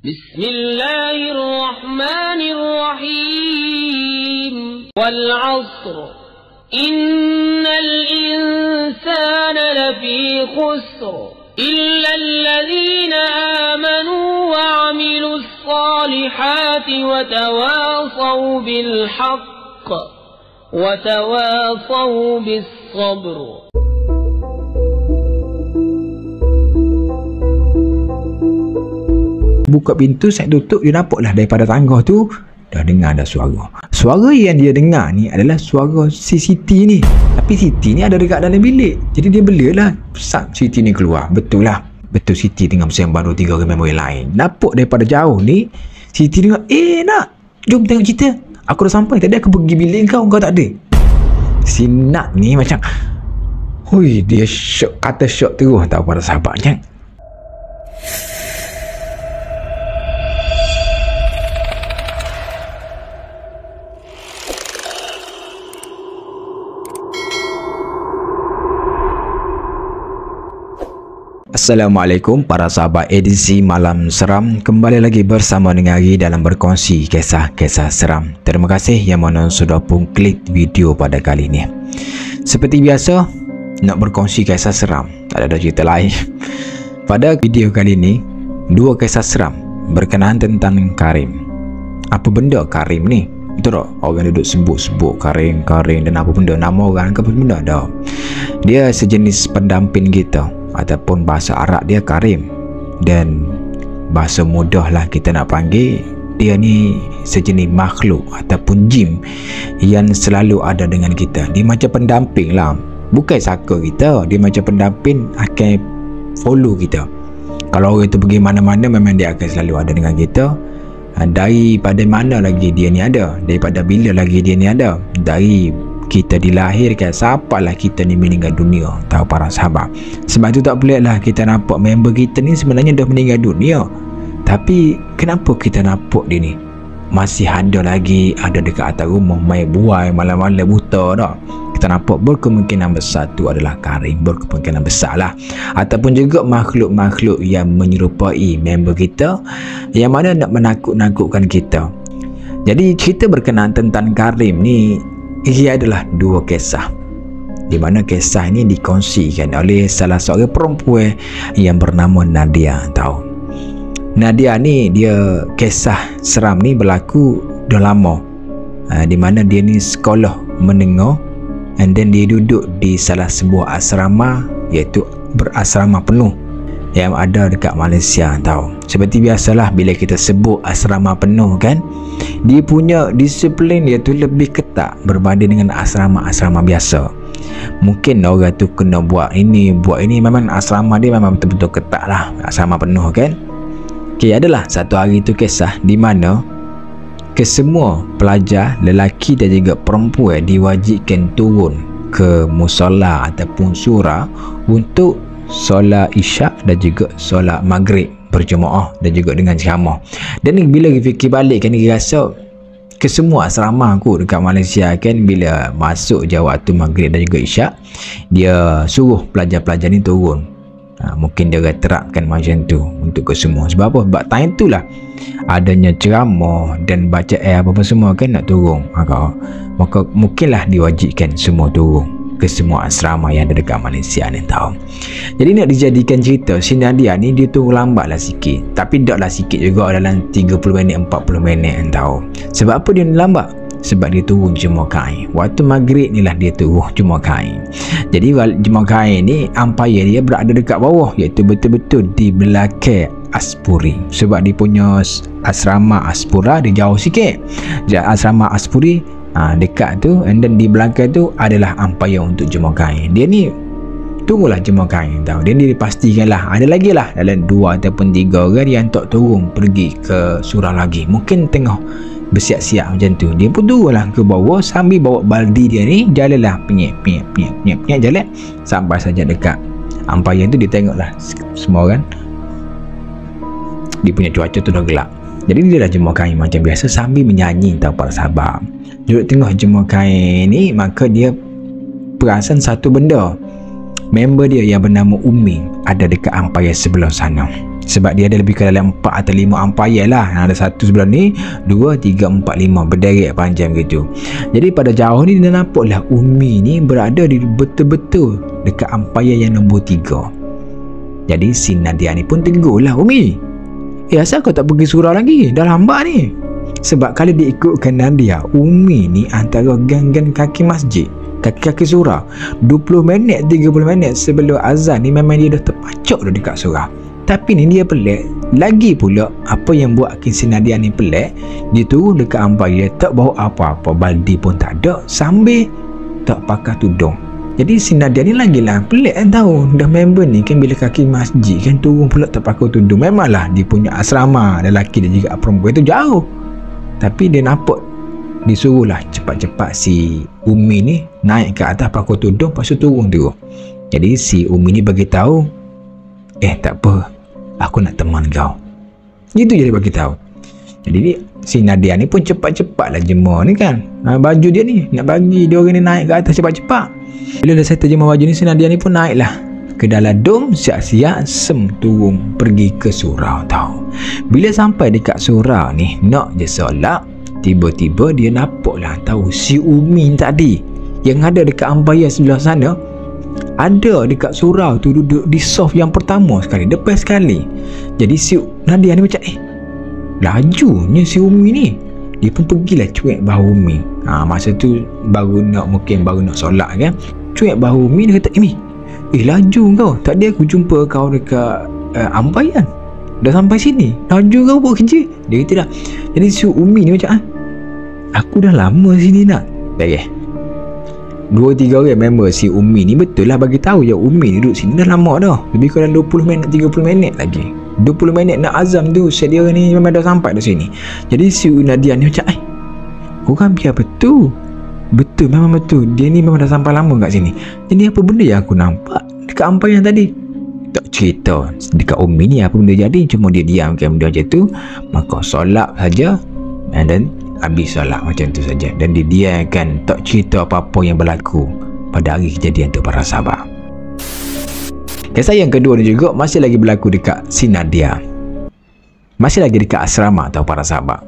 Bismillahirrahmanirrahim. Wal 'asr. Innal insana lafi khusr. Illa alladhina amanu wa 'amilus salihati wa tawasaw bil haqq wa tawasaw bis sabr. Buka pintu, saya tutup, dia nampaklah daripada tangga tu dah dengar ada suara. Suara yang dia dengar ni adalah suara si Siti ni. Tapi Siti ni ada dekat dalam bilik. Jadi dia belalah Siti ni keluar. Betul lah. Betul Siti tengah bersembang 2-3 orang member lain. Nampak daripada jauh ni Siti dengar, nak, jom tengok cerita. Aku dah sampai. Tadi aku pergi bilik kau tak ada. Si Nak ni macam, hui, dia syok, kata syok terus tahu para sahabatnya. Assalamualaikum para sahabat edisi Malam Seram. Kembali lagi bersama dengan Ari dalam berkongsi kisah-kisah seram. Terima kasih yang mana sudah pun klik video pada kali ini. Seperti biasa, nak berkongsi kisah seram, tak ada cerita lain. Pada video kali ini, 2 kisah seram berkenaan tentang Karim. Apa benda Karim ni? Betul tak? Orang duduk sebut-sebut Karim dan apa benda, nama orang ke apa benda dah. Dia sejenis pendamping kita, ataupun bahasa Arab dia Karim, dan bahasa mudah lah kita nak panggil dia ni sejenis makhluk ataupun jin yang selalu ada dengan kita. Dia macam pendamping lah, bukan saka kita. Dia macam pendamping, akan follow kita. Kalau orang tu pergi mana-mana, memang dia akan selalu ada dengan kita. Daripada mana lagi dia ni ada, daripada bila lagi dia ni ada, dari kita dilahirkan sampailah kita ni meninggal dunia, tahu para sahabat. Sebab tu tak pelik lah kita nampak member kita ni sebenarnya dah meninggal dunia, tapi kenapa kita nampak dia ni masih ada lagi, ada dekat atas rumah, main buai malam-malam buta tak. Kita nampak berkemungkinan besar tu adalah Karim, berkemungkinan besar lah. Ataupun juga makhluk-makhluk yang menyerupai member kita, yang mana nak menakut-nakutkan kita. Jadi cerita berkenaan tentang Karim ni, ia adalah 2 kisah, di mana kisah ini dikongsikan oleh salah seorang perempuan yang bernama Nadia. Tahu Nadia ni, dia kisah seram ni berlaku dah lama, di mana dia ni sekolah menengah, and then dia duduk di salah sebuah asrama, iaitu berasrama penuh yang ada dekat Malaysia. Tahu, seperti biasalah bila kita sebut asrama penuh kan, dia punya disiplin dia tu lebih ketat berbanding dengan asrama-asrama biasa. Mungkin orang tu kena buat ini, memang asrama dia memang betul-betul ketat lah, asrama penuh kan. Okay, adalah satu hari tu kisah di mana kesemua pelajar lelaki dan juga perempuan diwajibkan turun ke musola ataupun surau untuk solat isyak dan juga solat maghrib berjemaah dan juga dengan ceramah. Dan bila fikir balik kan, dia rasa kesemua asrama aku dekat Malaysia kan, bila masuk je waktu maghrib dan juga isyak, dia suruh pelajar-pelajar ni turun. Mungkin dia akan terapkan macam tu untuk kesemua. Sebab apa? Sebab time tu lah adanya ceramah dan baca apa-apa semua kan, nak turun. Maka mungkinlah diwajibkan semua turun ke semua asrama yang ada dekat Malaysia ni, tahu. Jadi nak dijadikan cerita, si Nadia ni dia turun lambat lah sikit, tapi taklah sikit juga, dalam 30 minit 40 minit, tahu. Sebab apa dia lambat? Sebab dia turun jemur kain. Waktu maghrib ni lah dia turun jemur kain. Jadi jemur kain ni umpire dia berada dekat bawah, iaitu betul-betul di belakang Aspuri. Sebab dia punya asrama Aspura dia jauh sikit. Asrama Aspuri dekat tu, and then di belakang tu adalah umpire untuk jemur kain. Dia ni tunggulah jemur kain, tahu. Dia ni dipastikan lah ada lagi lah dalam 2 ataupun 3 orang yang tak turun pergi ke surau lagi. Mungkin tengah bersiap-siap macam tu, dia pun turunlah ke bawah sambil bawa baldi dia ni, jalanlah penyek jalan sampai saja dekat umpire tu. Dia tengoklah semua orang, dia punya cuaca tu dah gelap. Jadi dia dah jemur kain macam biasa sambil menyanyi, tahu para sahabat. Duduk tengah jemur kain ni, maka dia perasan satu benda. Member dia yang bernama Umi ada dekat umpire sebelah sana. Sebab dia ada lebih kurang dalam 4 atau 5 umpire lah. Ada satu sebelah ni, 2, 3, 4, 5 berderet panjang gitu. Jadi pada jauh ni dia nampak lah Umi ni berada di betul-betul dekat umpire yang nombor 3. Jadi si Nadia ni pun tegur lah Umi, asal kau tak pergi surau lagi? Dah lambat ni. Sebab kalau diikutkan Nadia, Umi ni antara gang-gang kaki masjid, kaki-kaki surau, 20 minit 30 minit sebelum azan ni memang dia dah terpacok dah dekat surau. Tapi ni dia pelik lagi pula. Apa yang buat si Nadia ni pelik, dia turun dekat umpire tak bawa apa-apa, baldi pun tak ada, sambil tak pakai tudung. Jadi si Nadia ni lagilah pelik kan tahu. Dah member ni kan bila kaki masjid kan turun pula tak pakai tudung. Memanglah dia punya asrama lelaki dan juga perempuan itu jauh, tapi dia nampak disuruhlah cepat-cepat si Umi ni naik ke atas pakai tudung, lepas tu turun tu. Jadi si Umi ni bagi tahu, tak apa, aku nak teman kau. Itu je dia bagi tahu. Jadi si Nadia ni pun cepat-cepatlah jemur ni kan. Baju dia ni nak bagi dia orang ni naik ke atas cepat-cepat. Bila dah settle jemur baju ni, si Nadia ni pun naiklah ke dalam dom, siap-siap turun pergi ke surau tau. Bila sampai dekat surau ni nak je solat, tiba-tiba dia nampaklah tahu si Umi tadi yang ada dekat umpire sebelah sana ada dekat surau tu, duduk di soft yang pertama sekali, depan sekali. Jadi si Nadia ni macam lajunya si Umi ni. Dia pun pergilah cuek bahu Umi. Masa tu baru nak solat kan. Cuek bahu Umi, dia kata, Umi, laju kau. Tadi aku jumpa kau dekat umpire, dah sampai sini, laju kau buat kerja. Dia kata dah. Jadi si Umi ni macam aku dah lama sini nak. Okay. 2-3 orang member si Umi ni betul lah bagi tahu ya Umi ni duduk sini dah lama dah. Lebih kurang 20 minit 30 minit lagi. 20 minit nak azam tu set dia ni memang dah sampai dah sini. Jadi si Nadia ni macam korang biar betul. Betul, memang betul. Dia ni memang dah sampai lama kat sini. Jadi apa benda yang aku nampak dekat umpire yang tadi? Tak cerita dekat Umi ni apa benda jadi. Cuma dia diamkan benda macam tu, maka solat saja, and then habis solat macam tu saja. Dan dia diamkan, tak cerita apa-apa yang berlaku pada hari kejadian tu para sahabat. Kisah yang kedua ni juga masih lagi berlaku dekat si Nadia. Masih lagi dekat asrama tau para sahabat.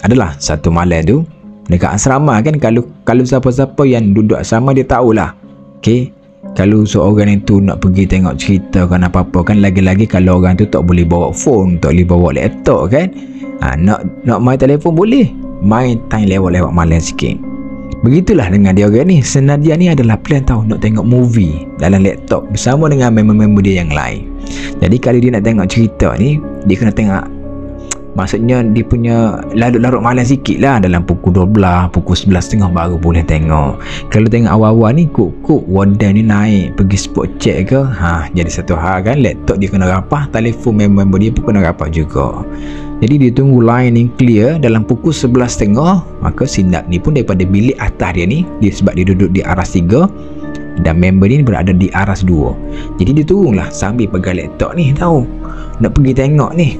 Adalah satu malam tu dekat asrama kan, kalau siapa-siapa yang duduk asrama dia tahulah. Okay, kalau seorang itu nak pergi tengok cerita kan apa-apa kan, lagi-lagi kalau orang tu tak boleh bawa phone, tak boleh bawa laptop kan, nak main telefon boleh, main time lewat-lewat malam sikit. Begitulah dengan dia orang ni. Nadia ni adalah plan tahu nak tengok movie dalam laptop bersama dengan member-member dia yang lain. Jadi kalau dia nak tengok cerita ni, dia kena tengok, maksudnya dia punya larut-larut malam sikit lah, dalam pukul 12, pukul 11.30 baru boleh tengok. Kalau tengok awal-awal ni kuk warden ni naik pergi spot check ke, jadi satu hal kan, laptop dia kena rapah, telefon member dia pun kena rapah juga. Jadi dia tunggu line yang clear dalam pukul 11.30. Maka si Nat ni pun daripada bilik atas dia ni, sebab dia duduk di aras 3 dan member ni berada di aras 2. Jadi dia turunlah sambil pegang laptop ni tahu, nak pergi tengok ni,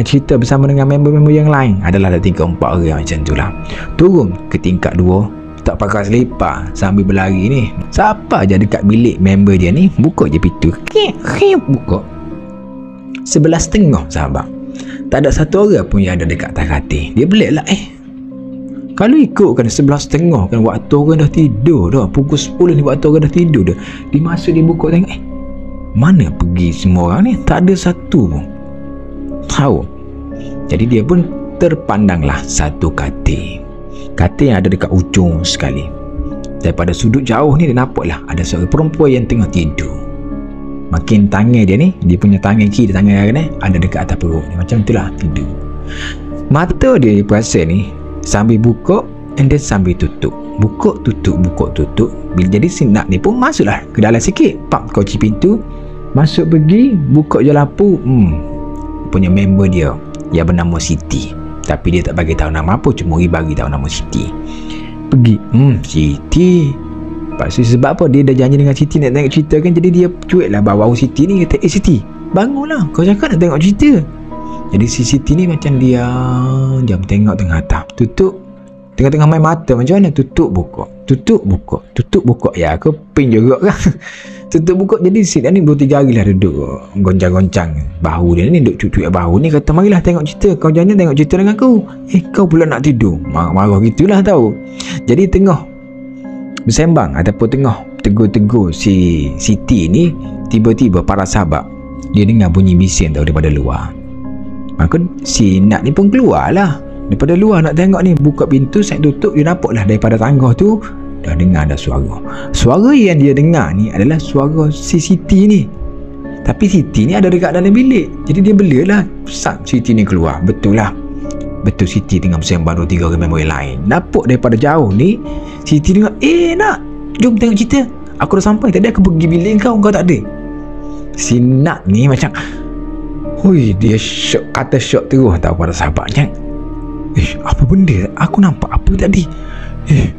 cerita bersama dengan member-member yang lain. Adalah ada 3-4 orang macam tu lah. Turun ke tingkat 2, tak pakai selipar, sambil berlari ni. Siapa je dekat bilik member dia ni, buka je pintu, buka 11.30 sahabat. Tak ada satu orang pun yang ada dekat atas katil. Dia pelik lah, kalau ikutkan 11.30 kan, waktu orang dah tidur dah, pukul 10 ni waktu orang dah tidur dah. Dia masuk, dia buka tengok, mana pergi semua orang ni? Tak ada satu pun tahu. Jadi dia pun terpandanglah satu katil yang ada dekat ujung sekali. Daripada sudut jauh ni dia nampaklah ada seorang perempuan yang tengah tidur. Makin tangan dia ni, dia punya tangan kiri, tangan kanan ada dekat atas perut ni, macam itulah tidur. Mata dia perasan ni sambil buka and then sambil tutup, buka tutup. Jadi si Nak ni pun masuklah ke dalam sikit, kunci pintu, masuk pergi, buka je lampu. Punya member dia yang bernama Siti, tapi dia tak bagi tahu nama apa, cuma dia bagi tahu nama Siti. Pergi, Siti. Pasal sebab apa, dia dah janji dengan Siti nak tengok cerita kan, jadi dia cuek lah bawa Siti ni, kata, Siti, bangunlah, kau cakap nak tengok cerita. Jadi si Siti ni macam dia jam tengok tengah atas, tutup, tengah-tengah main mata, macam mana tutup buka. tutup buka ya aku pin juga kan. Tutup buka, jadi si ni 2-3 hari lah duduk goncang-goncang bahu dia ni, duduk cucuk bahu ni, kata marilah tengok cerita, kau jangan tengok cerita dengan aku, kau pula nak tidur, marah-marah gitulah tahu. Jadi tengah bersembang ataupun tengah tegur-tegur si Siti ni, tiba-tiba para sahabat dia dengar bunyi bising tahu daripada luar. Maka si Nat ni pun keluar lah daripada luar nak tengok ni, buka pintu, saya tutup, dia nampak lah daripada tangga tu dah dengar ada suara yang dia dengar ni adalah suara si Siti ni. Tapi Siti ni ada dekat dalam bilik, jadi dia belalah sat Siti ni keluar. Betul Siti tengah bersembang 2-3 orang member yang lain. Nampak daripada jauh ni Siti dengar, nak jom tengok cerita, aku dah sampai tadi, aku pergi bilik kau tak ada. Si Nat ni macam dia syok, kata syok terus tahu pada sahabatnya. Apa benda, aku nampak apa tadi?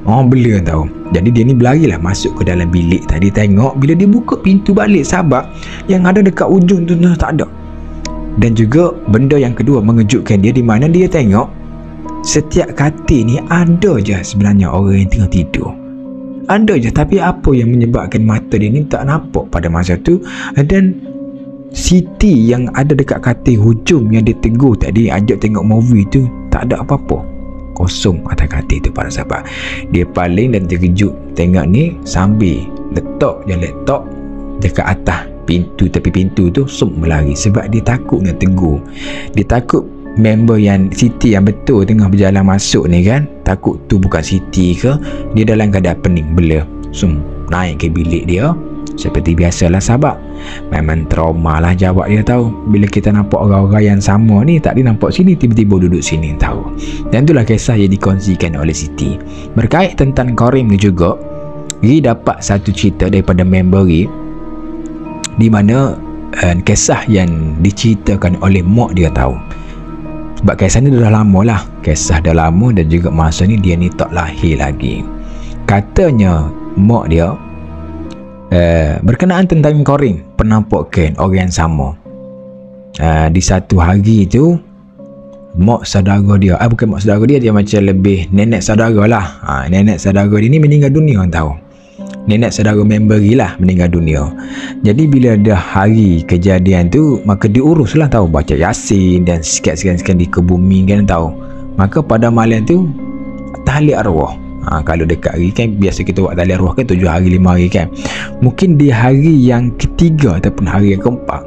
Bela tahu. Jadi dia ni berlarilah masuk ke dalam bilik tadi, tengok bila dia buka pintu balik, sahabat yang ada dekat ujung tu tak ada. Dan juga benda yang kedua mengejutkan dia, di mana dia tengok setiap katil ni ada je sebenarnya orang yang tengah tidur. Ada je, tapi apa yang menyebabkan mata dia ni tak nampak pada masa tu. Dan Siti yang ada dekat katil hujung yang dia tegur tadi, ajak tengok movie tu, tak ada apa-apa, kosong atas katil tu para sahabat. Dia paling dan terkejut tengok ni sambil letak je laptop dekat atas pintu, tepi pintu tu, berlari sebab dia takut nak tegur. Dia takut member yang Siti yang betul tengah berjalan masuk ni kan, takut tu bukan Siti ke, dia dalam keadaan pening, bela, naik ke bilik dia. Seperti biasalah sahabat, memang trauma lah jawab dia tahu. Bila kita nampak orang-orang yang sama ni, tak dia nampak sini, tiba-tiba duduk sini tahu. Dan itulah kisah yang dikongsikan oleh Siti. Berkait tentang Karim ni juga, Ri dapat satu cerita daripada member Ri, di mana kisah yang diceritakan oleh mak dia tahu. Sebab kisah ni dah lama lah, kisah dah lama, dan juga masa ni dia ni tak lahir lagi. Katanya mak dia berkenaan tentang Karim penampakan orang yang sama. Di satu hari tu, mak saudara dia, bukan mak saudara dia macam lebih nenek saudara lah. Nenek saudara dia ni meninggal dunia, orang tahu. Nenek saudara member lah meninggal dunia. Jadi bila dah hari kejadian tu, maka diurus lah tahu, baca Yasin dan sikit-sikit dikebumikan tahu. Maka pada malam tu tahliah arwah. Kalau dekat hari kan biasa kita buat tahliah arwah kan 7 hari 5 hari kan. Mungkin di hari yang ketiga ataupun hari yang keempat,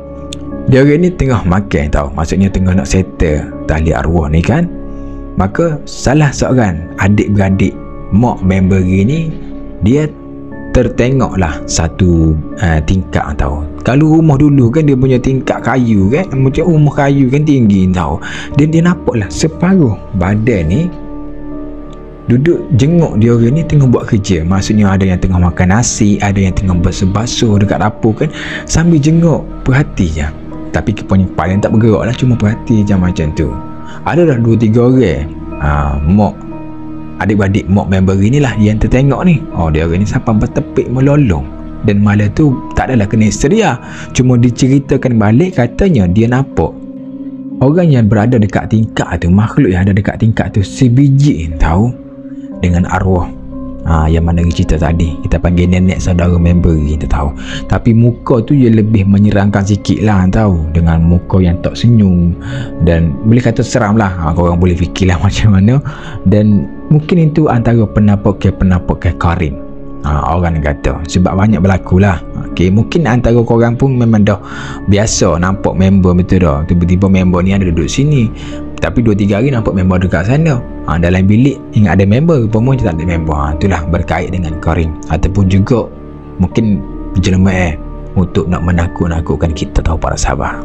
dia orang ni tengah makan tahu, maksudnya tengah nak settle tahliah arwah ni kan. Maka salah seorang adik-beradik mak member ni, dia tertengoklah satu tingkap tahu. Kalau rumah dulu kan dia punya tingkap kayu kan, macam rumah kayu kan tinggi tahu. Dan dia nampaklah separuh badan ni duduk jenguk dia orang ni tengah buat kerja. Maksudnya ada yang tengah makan nasi, ada yang tengah basuh-basuh dekat dapur kan, sambil jenguk, perhati je. Tapi kepala yang tak bergerak lah, cuma perhati je macam tu. Ada dah 2-3 orang mak, adik-adik mak member ni lah yang tertengok ni. Dia orang ni sampai bertepik melolong. Dan malam tu tak adalah kena histeria, cuma diceritakan balik, katanya dia nampak orang yang berada dekat tingkap tu, makhluk yang ada dekat tingkap tu, sebiji tahu dengan arwah yang mana cerita tadi, kita panggil nenek saudara member kita tahu. Tapi muka tu dia lebih menyerangkan sikit lah tahu, dengan muka yang tak senyum dan boleh kata seram lah. Korang boleh fikirlah macam mana. Dan mungkin itu antara penampakan Karim, orang kata, sebab banyak berlaku lah. Mungkin antara korang pun memang dah biasa nampak member betul dah, tiba-tiba member ni ada duduk sini, tapi 2-3 hari nampak member dekat sana. Dalam bilik ingat ada member, rupanya tak ada member. Itulah berkait dengan Karim, ataupun juga mungkin jelma untuk nak menakut-nakutkan kita tahu para sahabat.